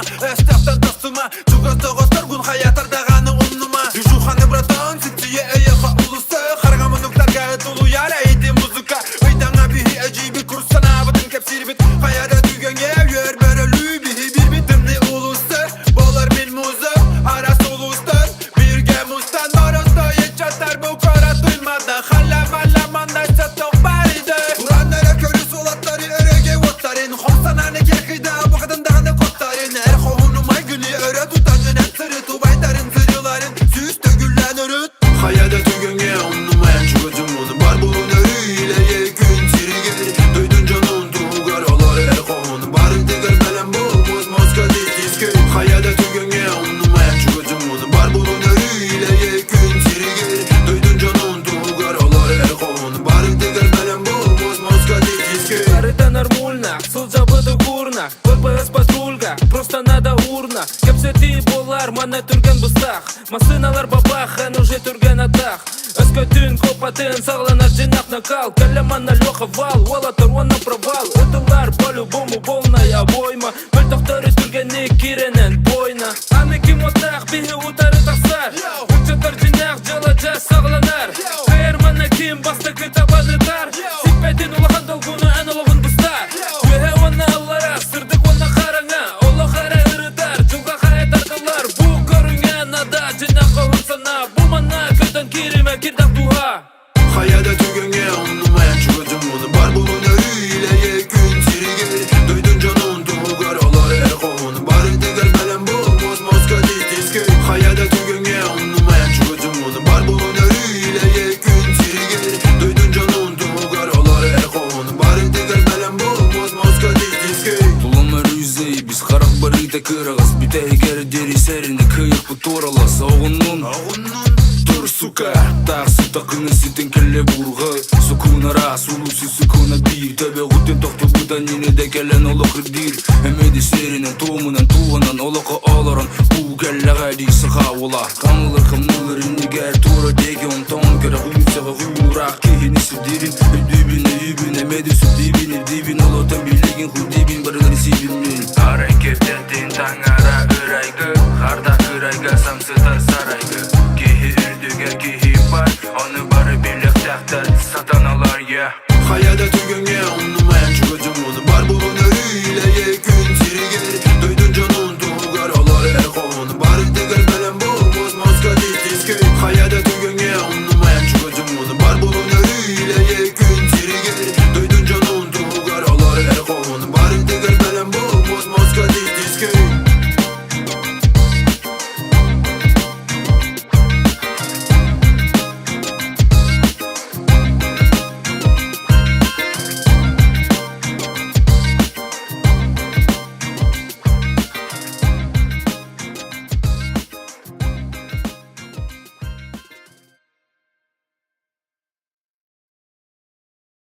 Эстақтан тастыма Чугастығы тұргын хаятардағаны ұнныма Южуханы братан Сетсие эйеха улысы Харга мұнықтарға тұлу яра Эйді музыка Өйдаңа бихи әжейбі Курсана бұдың кәпсирбіт Қаяда түйгенге Үйер бәрілі бихи бір бітімді улысы Болар мен музы Арасы улыстыр Бірге мұстан Барысты етчаттар бұл қара тұймады Халла мандай сәттіқ бар еді Тураннара көрі солаттары Өреге оттарын Хомсананы керхейді Бұқыдындағаны қоттарын Әр қоғыным айгүні өрі Тұтанжынан сыры Тубайдарын сырыларын Сүйісті гүллән өріт Қаяда түйгенге ұнымаyan Чугыдым оны бар бұлын өрі Илeye күн сирігер Дойдun canın tuğgar Olar әр қоғыным Барын тегер бәлем бұл Мұз мозга дейске Қаяда түйгенге ұнымаyan Чугыдым оны бар бұлын өрі Илeye күн сирігер Дойдun canın tuğgar Olar әр қоғыным Барын тегер бәлем бұл Мұз мозга дейске Это нормально, сол жабыды гурна ППС патрульга, просто надо урна Кепсети болар, мана түрген бұстақ Масыналар бабах, ән уже түрген атақ Өскі түн көпатын, сағланар жинақ накал Кәлеман алёха вал, ола тұрвана провал Өтілар по-любому полная бойма Мөлтақтары түргені киренен бойна Аны ким отақ, бихи утары тақсар Үкчатар жинақ, жала жас сағланар Қайырмана ким, бастықы табаны тар Сиппәтін улахан долгуны, ән олығын бұстар Өе оны аллара, сырдық оны қараңа Олы қара ұрыдар, жылға қайтардылар Бұл көрінген ада, жинаққа ұнсана Бұл мана көтін кириме, кирдақ дуға Қаяда түйгенге ұнымаyan Чугыдым оны бар бұлын өрі Илeye күн сирігер Дойдun canın tuğgar Olar әр қоғыным Барын тегер бәлем бұл Мұз мозга дейске Қаяда түйгенге ұнымаyan Чугыдым оны бар бұлын өрі Илeye күн сирігер Дойдun canın tuğgar Olar әр қоғыным Барын тегер бәлем бұл Мұз мозга дейске Тұлымыр үзей, біз қарақ барыта кырағыз Біті егер дері сәріні күйік бұторалас Оғынның Тұр сука Тақсы тақыны сетен келе бұрғы Сукунара, сулусы сукуна бір Төбе ғыттен тоқты бұдан нені де кәлен олықы дир Әмеді серінен туымынан туғынан олықы аларын Бұл кәліға дейсі қауыла Қамылыр қамылыр үнігер Тура деге он тоң кәрі ғүйсіға ғүйірақ Кейіні сүдерін Үдібін әмеді сүдебін Үрдебін олатан билеген құдебін Бірілер себілмен Харекеттен таңара үрайғы Қарда үрайға самсыта сарайғы Кейі үрдіге кейі бар Оны бары бірлік тәқтар сатаналар, yeah Қаяда түйгенге ұнымаyan Чугыдым